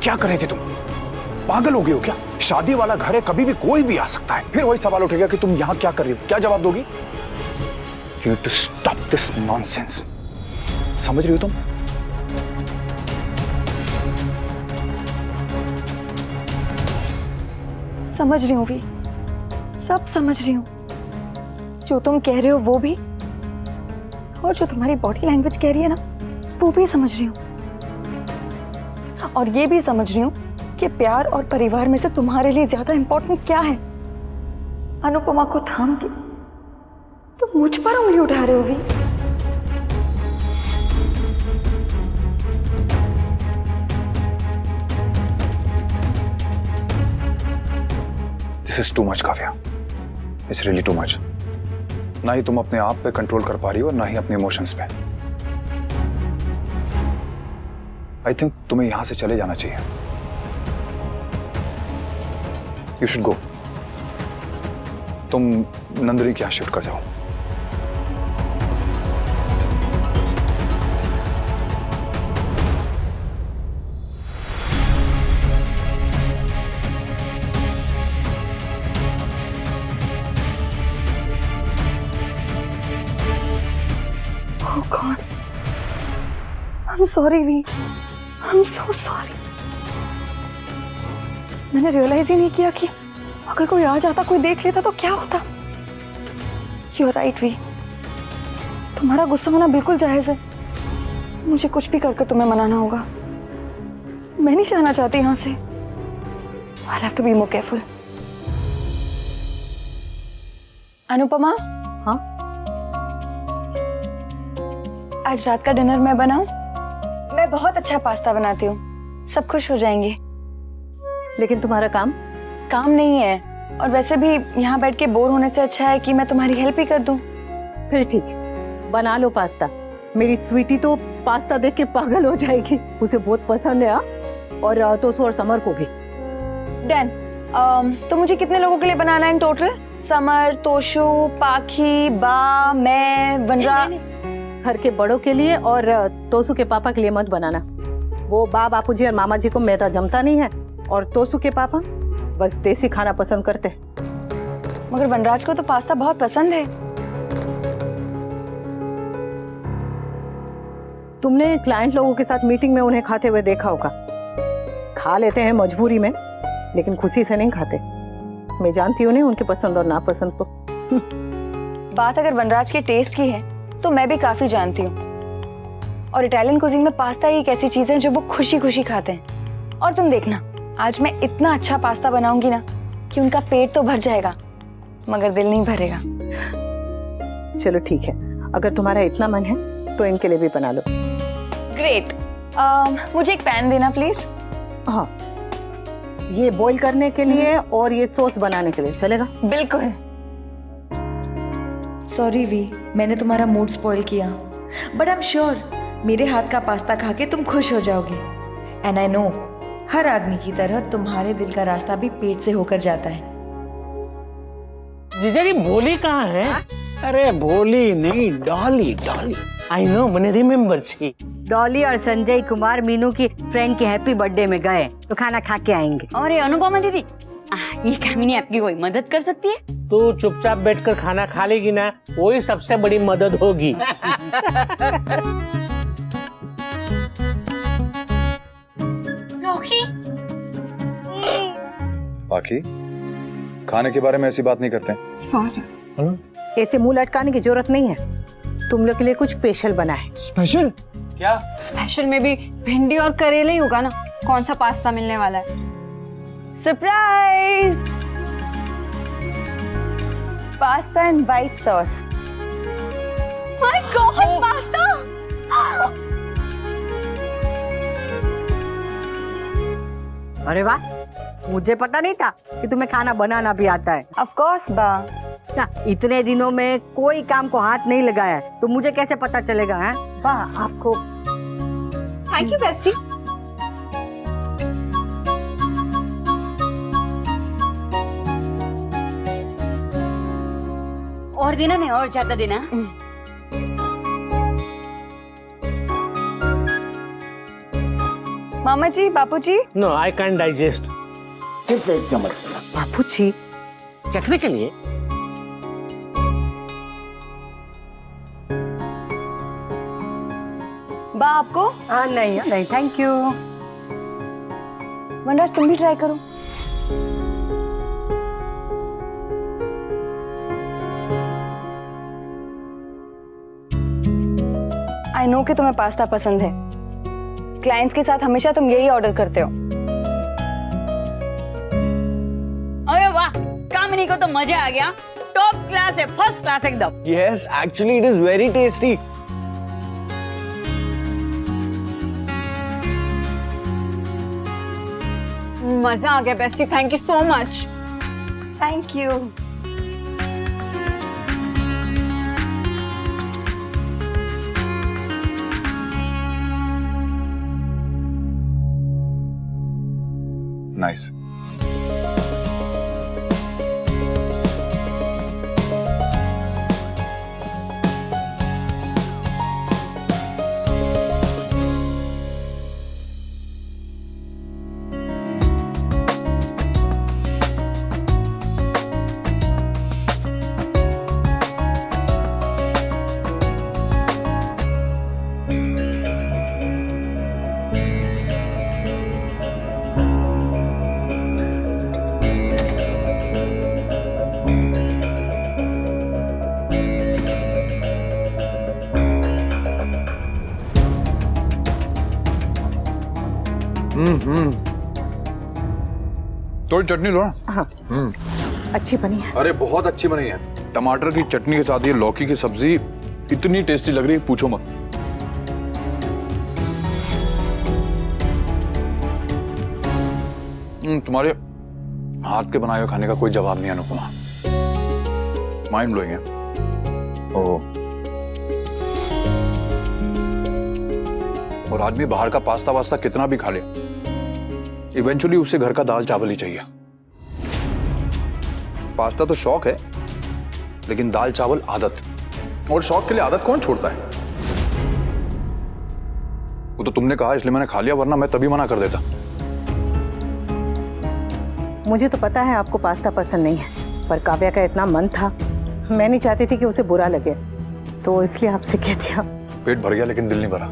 क्या कर रहे थे तुम? पागल हो गए हो क्या? शादी वाला घर है, कभी भी कोई भी आ सकता है। फिर वही सवाल उठेगा कि तुम यहां क्या कर रही हो। क्या जवाब दोगी? You need to stop this nonsense. समझ रही हो तुम? समझ रही हूँ वी, सब समझ रही हूँ। जो तुम कह रहे हो वो भी, और जो तुम्हारी बॉडी लैंग्वेज कह रही है ना, वो भी समझ रही हूँ। और ये भी समझ रही हूँ कि प्यार और परिवार में से तुम्हारे लिए ज्यादा इंपॉर्टेंट क्या है। अनुपमा को थाम के तुम मुझ पर उंगली उठा रहे हो वी। This is too much, Kavya. It's really too much. ना ही तुम अपने आप पे कंट्रोल कर पा रही हो और ना ही अपने इमोशंस पे। आई थिंक तुम्हें यहां से चले जाना चाहिए। You should go. तुम नंदिनी के यहाँ शिफ्ट कर जाओ। Oh God, I'm sorry वी, I'm so sorry. मैंने रियलाइज ही नहीं किया कि अगर कोई आ जाता, कोई देख लेता तो क्या होता। You're right वी, तुम्हारा गुस्सा होना बिल्कुल जायज है। मुझे कुछ भी करके तुम्हें मनाना होगा। मैं नहीं जाना चाहती यहाँ से। I'll have to be more careful. Anupama, हाँ? आज रात का डिनर मैं बनाऊं? मैं बहुत अच्छा पास्ता बनाती हूँ, सब खुश हो जाएंगे। लेकिन तुम्हारा काम? काम नहीं है, और वैसे भी यहाँ बैठ के बोर होने से अच्छा है कि मैं तुम्हारी हेल्प ही कर दूं। फिर ठीक है, बना लो पास्ता। मेरी स्वीटी तो पास्ता देख के पागल हो जाएगी, उसे बहुत पसंद है। और तोसू और समर को भी। डन। तो मुझे कितने लोगों के लिए बनाना है इन टोटल? समर, तोशु, पाखी, बा, मैं, वनरा। घर के बड़ों के लिए और तोसू के पापा के लिए मत बनाना। वो बापूजी और मामा जी को मैदा जमता नहीं है, और तोसू के पापा बस देसी खाना पसंद करते। मगर वनराज को तो पास्ता बहुत पसंद है। तुमने क्लाइंट लोगों के साथ मीटिंग में उन्हें खाते हुए देखा होगा। खा लेते हैं मजबूरी में, लेकिन खुशी से नहीं खाते। मैं जानती हूँ नहीं उनकी पसंद और नापसंद को। बात अगर वनराज के टेस्ट की है तो मैं भी काफी जानती हूँ। और इटालियन कुजीन में पास्ता ही एक ऐसी चीज है जो वो खुशी खुशी खाते हैं। और तुम देखना, आज मैं इतना अच्छा पास्ता बनाऊंगी ना कि उनका पेट तो भर जाएगा, मगर दिल नहीं भरेगा। चलो ठीक है, अगर तुम्हारा इतना मन है तो इनके लिए भी बना लो। ग्रेट। मुझे एक पैन देना प्लीज। हाँ, ये बॉईल करने के लिए और ये सॉस बनाने के लिए चलेगा? बिल्कुल। सॉरी वी, मैंने तुम्हारा मूड स्पॉइल किया, बट आई एम श्योर मेरे हाथ का पास्ता खा के तुम खुश हो जाओगे। एंड आई नो हर आदमी की तरह तुम्हारे दिल का रास्ता भी पेट से होकर जाता है। जीजा जी भोली कहाँ है? अरे भोली नहीं, डॉली। डॉली आई नो, मैंने रिमेम्बर छी। डॉली और संजय कुमार मीनू की फ्रेंड के हैप्पी बर्थडे में गए तो खाना खा के आएंगे। और ये अनुपमा दीदी, ये कामिनी आपकी कोई मदद कर सकती है? तू चुपचाप बैठकर खाना खा लेगी ना, वही सबसे बड़ी मदद होगी। रॉकी, बाकी खाने के बारे में ऐसी बात नहीं करते। सॉरी। ऐसे मुंह लटकाने की जरूरत नहीं है। तुम लोग के लिए कुछ स्पेशल बना है। स्पेशल? क्या? स्पेशल में भी भिंडी और करेले ही होगा ना? कौन सा पास्ता मिलने वाला है? Surprise! Pasta and white sauce. My God, pasta! अरे वाह, मुझे पता नहीं था कि तुम्हें खाना बनाना भी आता है। ऑफ कोर्स बा। ना, इतने दिनों में कोई काम को हाथ नहीं लगाया है तो मुझे कैसे पता चलेगा? है वाह, आपको थैंक यू बेस्टी। और देना नहीं, और ज्यादा देना। मामा जी, बापू जी। No I can digest. सिर्फ एक चम्मच बापूजी, चखने के लिए। बा आपको? हाँ नहीं नहीं, थैंक यू। वनराज तुम भी ट्राई करो। आई नो कि तुम्हें पास्ता पसंद है। क्लाइंट्स के साथ हमेशा तुम यही ऑर्डर करते हो। अरे वाह, कामिनी को तो मजा आ गया। टॉप क्लास है, फर्स्ट क्लास एकदम। Yes, actually it is very tasty. मजा आ गया bestie, thank you so much. Thank you. Nice. थोड़ी चटनी लो ना। हाँ अच्छी बनी है। अरे बहुत अच्छी बनी है। टमाटर की चटनी के साथ ये लौकी की सब्जी इतनी टेस्टी लग रही है, पूछो मत। तुम्हारे हाथ के बनाए हुए खाने का कोई जवाब नहीं अनुपमा। माइंड ब्लोइंग है। ओह, और आदमी बाहर का पास्ता वास्ता कितना भी खा ले, इवेंचुअली उसे घर का दाल चावल ही चाहिए। पास्ता तो शौक है, लेकिन दाल चावल आदत। और शौक के लिए आदत कौन छोड़ता है? वो तो तुमने कहा इसलिए मैंने खा लिया, वरना मैं तभी मना कर देता। मुझे तो पता है आपको पास्ता पसंद नहीं है, पर काव्या का इतना मन था, मैं नहीं चाहती थी कि उसे बुरा लगे, तो इसलिए आपसे कह दिया। पेट भर गया लेकिन दिल नहीं भरा।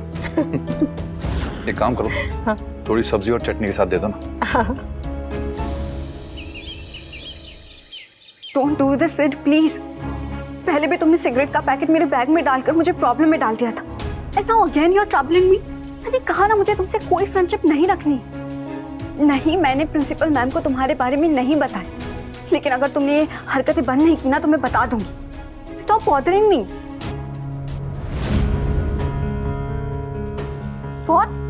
एक काम करो, हाँ। थोड़ी सब्जी और चटनी के साथ दे दो ना। हाँ। Don't do this Sid, please. पहले भी तुमने सिगरेट का पैकेट मेरे बैग में डालकर मुझे प्रॉब्लम में डाल दिया था। And now again you are troubling me. मैंने कहा ना मुझे तुमसे कोई फ्रेंडशिप नहीं रखनी। नहीं, मैंने प्रिंसिपल मैम को तुम्हारे बारे में नहीं बताया, लेकिन अगर तुमने ये हरकतें बंद नहीं की ना तो मैं बता दूंगी। Stop bothering me. What?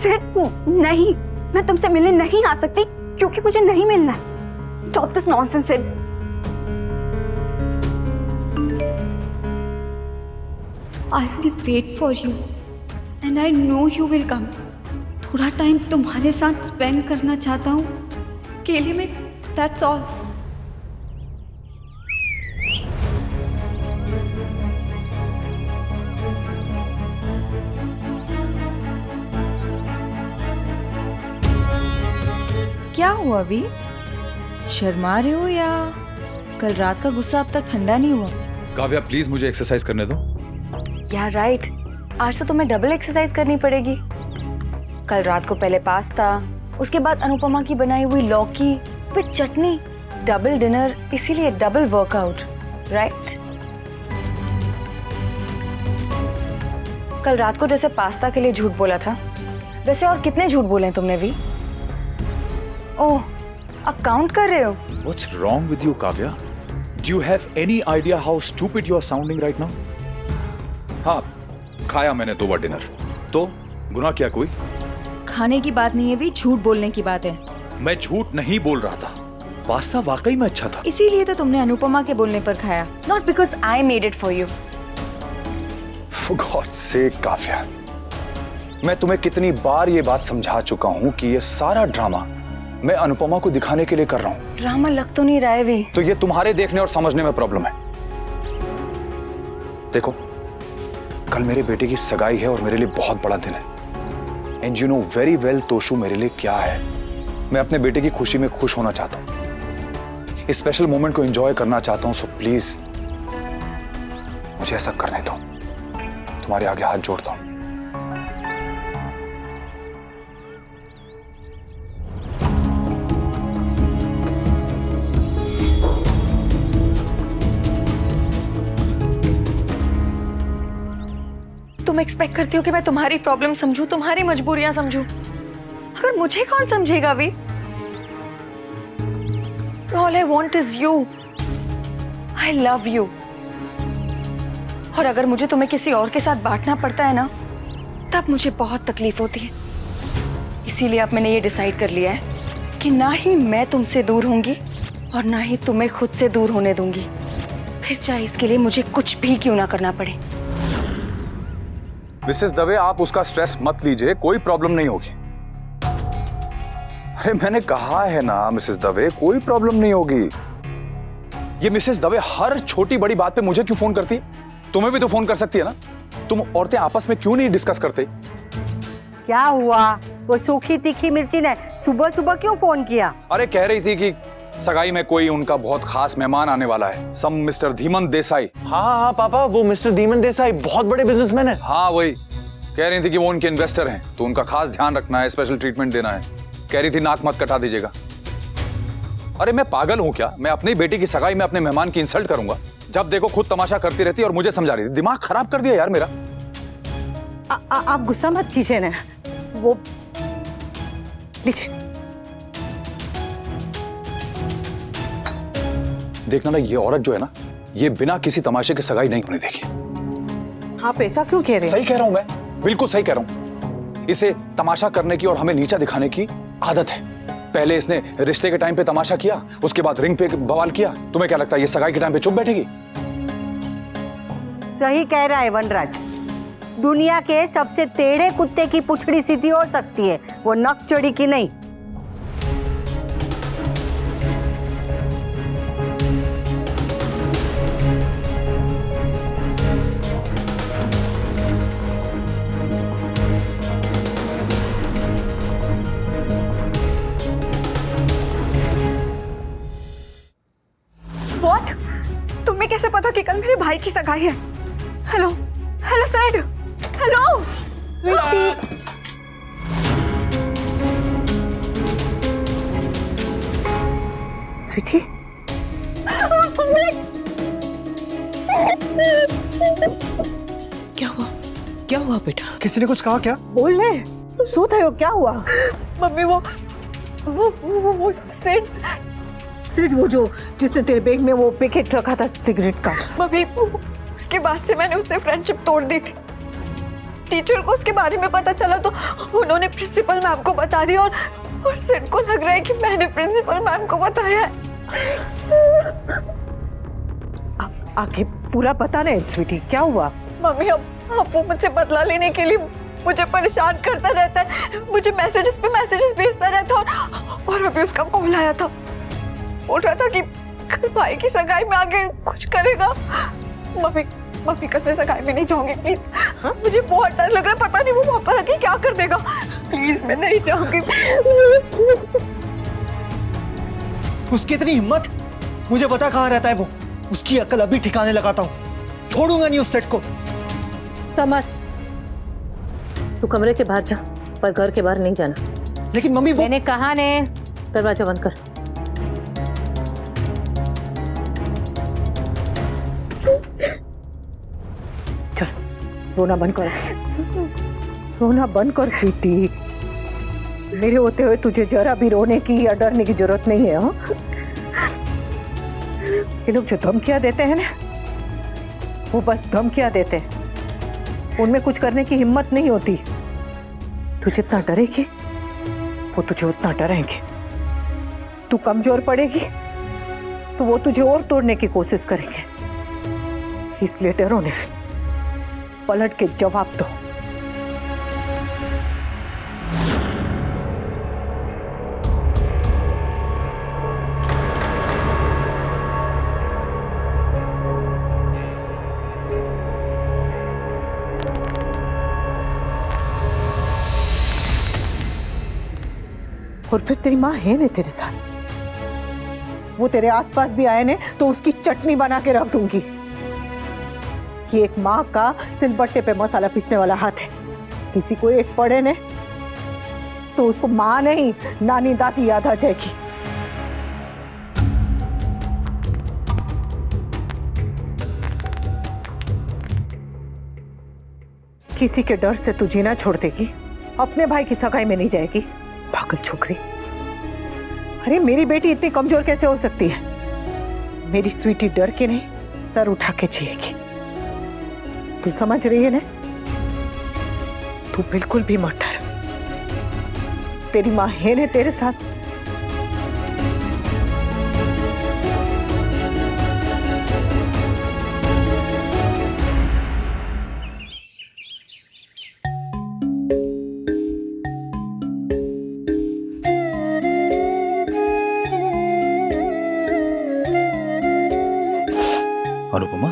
Sid, नहीं, मैं तुमसे मिलने नहीं आ सकती क्योंकि मुझे नहीं मिलना है। Stop this nonsense, Sid. I will wait for you, and I know you will come. थोड़ा टाइम तुम्हारे साथ स्पेंड करना चाहता हूँ अकेले में, that's all. क्या हुआ अभी? शर्मा रहे हो या कल रात का गुस्सा अब तक ठंडा नहीं हुआ? काव्या प्लीज मुझे एक्सरसाइज करने दो। यार राइट, आज तो तुम्हें डबल एक्सरसाइज करनी पड़ेगी। कल रात को पहले पास्ता, उसके बाद अनुपमा की बनाई हुई लौकी विद चटनी, डबल डिनर, इसीलिए डबल वर्कआउट, राइट? कल रात को जैसे पास्ता के लिए झूठ बोला था, वैसे और कितने झूठ बोले हैं तुमने भी? ओह, अब काउंट कर रहे हो? What's wrong with you, Kavya? Do you have any idea how stupid you are sounding right now? हाँ, खाया मैंने 2 बार डिनर, तो गुनाह क्या कोई? खाने की बात नहीं है भी, झूठ बोलने की बात है। मैं झूठ नहीं बोल रहा था, पास्ता वाकई में अच्छा था। इसीलिए तो तुमने अनुपमा के बोलने पर खाया। Not because I made it for you. For God's sake, Kavya, मैं तुम्हें कितनी बार ये बात समझा चुका हूँ कि ये सारा ड्रामा मैं अनुपमा को दिखाने के लिए कर रहा हूँ। ड्रामा लग तो नहीं रहा है भी। तो ये तुम्हारे देखने और समझने में प्रॉब्लम है। देखो, कल मेरे बेटे की सगाई है और मेरे लिए बहुत बड़ा दिन है। And you know very well Toshu मेरे लिए क्या है। मैं अपने बेटे की खुशी में खुश होना चाहता हूं, इस स्पेशल मोमेंट को एंजॉय करना चाहता हूं। सो प्लीज मुझे ऐसा करने दो, तुम्हारे आगे हाथ जोड़ता हूं। तुम एक्सपेक्ट करती हो कि मैं तुम्हारी प्रॉब्लम समझूं, तुम्हारी मजबूरियां समझूं? अगर मुझे कौन समझेगा we? All I want is you. I love you. और अगर मुझे तुम्हें किसी और के साथ बांटना पड़ता है ना, तब मुझे बहुत तकलीफ होती है। इसीलिए अब मैंने ये डिसाइड कर लिया है कि ना ही मैं तुमसे दूर होंगी और ना ही तुम्हें खुद से दूर होने दूंगी, फिर चाहे इसके लिए मुझे कुछ भी क्यों ना करना पड़े। मिसेस दवे, आप उसका स्ट्रेस मत लीजिए, कोई प्रॉब्लम नहीं होगी। अरे मैंने कहा है ना मिसेस दवे, कोई प्रॉब्लम नहीं होगी। ये मिसेस दवे हर छोटी बड़ी बात पे मुझे क्यों फोन करती है? तुम्हें भी तो फोन कर सकती है ना। तुम औरतें आपस में क्यों नहीं डिस्कस करते? क्या हुआ? वो सूखी तीखी मिर्ची ने सुबह सुबह क्यों फोन किया? अरे कह रही थी कि सगाई में कोई उनका बहुत खास मेहमान आने वाला है, सम मिस्टर धीमन देसाई। हाँ पापा, वो मिस्टर धीमन देसाई बहुत बड़े बिजनेसमैन है। हाँ वही कह रही थी कि वो उनके इन्वेस्टर हैं, तो उनका खास ध्यान रखना है, स्पेशल ट्रीटमेंट देना है। कह रही थी नाक मत कटा दीजिएगा। अरे मैं पागल हूं क्या? मैं अपनी बेटी की सगाई में अपने मेहमान की इंसल्ट करूंगा? जब देखो खुद तमाशा करती रहती है और मुझे समझा रही थी। दिमाग खराब कर दिया यार मेरा। आप गुस्सा मत कीजिए ना, वो लीजिए। देखना ना, ये औरत जो है ना, ये बिना किसी तमाशे के सगाई नहीं होने देगी। आप ऐसा क्यों कह रहे हैं? सही कह रहा हूं मैं, बिल्कुल सही कह रहा हूं। इसे तमाशा करने की और हमें नीचा दिखाने की आदत है। पहले इसने रिश्ते के टाइम पे तमाशा किया, उसके बाद रिंग पे बवाल किया। तुम्हें क्या लगता है ये सगाई के टाइम पे चुप बैठेगी? सही कह रहा है वनराज, दुनिया के सबसे टेढ़े कुत्ते की पुछड़ी सीधी हो सकती है, वो नक चढ़ी की नहीं। What? तुम्हें कैसे पता कि कल मेरे भाई की सगाई है? हेलो हेलो सैड, हेलो। स्वीटी, क्या हुआ बेटा? किसी ने कुछ कहा क्या? बोल ले, सो थे हो, क्या हुआ? मम्मी वो सिर्फ वो जो जिसने तेरे बैग में वो पैकेट रखा था सिगरेट का। मम्मी उसके बाद से मैंने उससे फ्रेंडशिप तोड़ दी थी। टीचर को उसके बारे में पता चला तो उन्होंने प्रिंसिपल मैम को बता दिया और सिड को लग रहा है कि मैंने प्रिंसिपल मैम को बताया है। आगे पूरा पता नहीं स्वीटी, क्या हुआ? मम्मी अब वो मुझसे बदला लेने के लिए मुझे परेशान करता रहता है, मुझे मैसेजेस पे मैसेजेस भेजता रहता है और अभी उसका कॉल आया था, बोल रहा था कि कल भाई की सगाई में आके कुछ करेगा। मम्मी कल मैं सगाई में नहीं जाऊंगी प्लीज। हाँ? मुझे बहुत डर लग रहा है, पता नहीं वो वहां पर आके क्या कर देगा। प्लीज मैं नहीं जाऊंगी। उसकी इतनी हिम्मत? मुझे पता कहाँ रहता है वो। उसकी अक्ल अभी ठिकाने लगाता हूँ, छोड़ूंगा नहीं उस सेट को। समझ, तू कमरे के बाहर जा, पर घर के बाहर नहीं जाना। लेकिन मम्मी वो... मैंने कहा ने, दरवाजा बंद कर। चल रोना बंद कर, रोना बंद कर स्वीटी। मेरे होते हुए तुझे जरा भी रोने की या डरने की जरूरत नहीं है। हाँ, ये लोग जो धमकियां देते हैं ना, वो बस धमकियां देते हैं, उनमें कुछ करने की हिम्मत नहीं होती। तू जितना डरेगी वो तुझे उतना डरेंगे। तू कमजोर पड़ेगी तो वो तुझे और तोड़ने की कोशिश करेंगे। इसलिए डरो नहीं, पलट के जवाब दो। और फिर तेरी माँ है ने तेरे साथ, वो तेरे आसपास भी आए ने तो उसकी चटनी बना के रख दूंगी। कि एक माँ का सिलबट्टे पे मसाला पीसने वाला हाथ है, किसी को एक पड़े ने तो उसको माँ नहीं नानी दादी याद आ जाएगी। किसी के डर से तू जीना छोड़ देगी, अपने भाई की सगाई में नहीं जाएगी, पागल छोकरी। अरे मेरी बेटी इतनी कमजोर कैसे हो सकती है? मेरी स्वीटी डर के नहीं, सर उठा के जिएगी। तू समझ रही है ना? तू बिल्कुल भी मत डर, तेरी माँ है ना तेरे साथ। अनुपमा,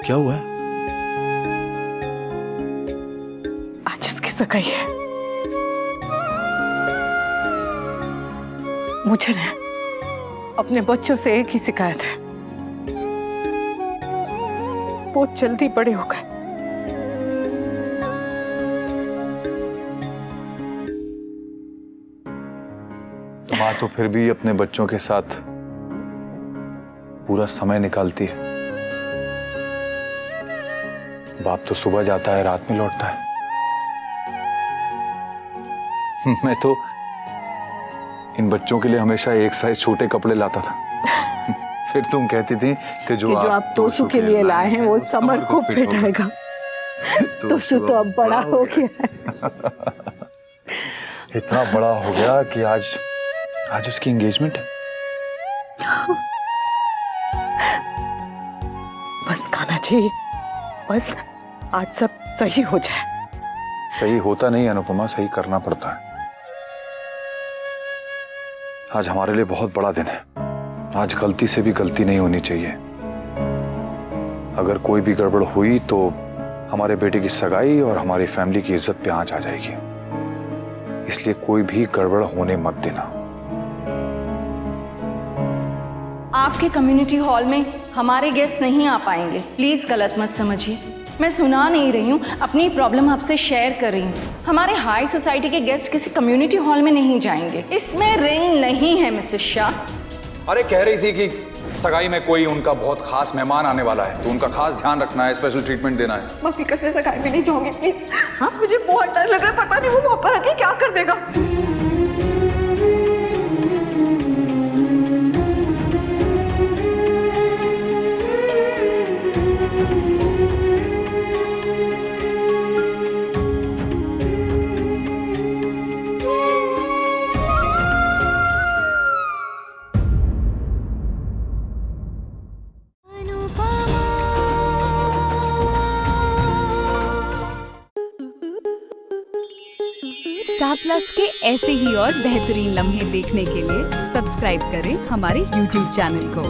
क्या हुआ है? आज इसकी सगाई है। मुझे ना अपने बच्चों से एक ही शिकायत है, बहुत जल्दी बड़े हो गए। माँ तो फिर भी अपने बच्चों के साथ पूरा समय निकालती है। बाप तो सुबह जाता है, रात में लौटता है। मैं तो इन बच्चों के लिए हमेशा एक साइज छोटे कपड़े लाता था। फिर तुम कहती थी कि जो आप तोसू के लिए लाए हैं वो समर को फिट आएगा। तोसू तो अब बड़ा हो गया है। इतना बड़ा हो गया कि आज उसकी एंगेजमेंट है। बस खाना चाहिए, बस आज सब सही हो जाए। सही होता नहीं अनुपमा, सही करना पड़ता है। आज हमारे लिए बहुत बड़ा दिन है। आज गलती से भी गलती नहीं होनी चाहिए। अगर कोई भी गड़बड़ हुई तो हमारे बेटे की सगाई और हमारी फैमिली की इज्जत पे आंच आ जाएगी। इसलिए कोई भी गड़बड़ होने मत देना। आपके कम्युनिटी हॉल में हमारे गेस्ट नहीं आ पाएंगे, प्लीज गलत मत समझिए। मैं सुना नहीं रही हूँ, अपनी प्रॉब्लम आपसे शेयर कर रही हूँ। हमारे हाई सोसाइटी के गेस्ट किसी कम्युनिटी हॉल में नहीं जाएंगे। इसमें रिंग नहीं है मिसेस शाह। अरे कह रही थी कि सगाई में कोई उनका बहुत खास मेहमान आने वाला है, तो उनका खास ध्यान रखना है, स्पेशल ट्रीटमेंट देना है। मैं फिक्र में सगाई में नहीं जाऊंगी प्लीज। हाँ, मुझे बहुत डर लग रहा है, पता नहीं वो वहां पर आके क्या कर देगा। स्टार प्लस के ऐसे ही और बेहतरीन लम्हे देखने के लिए सब्सक्राइब करें हमारे YouTube चैनल को।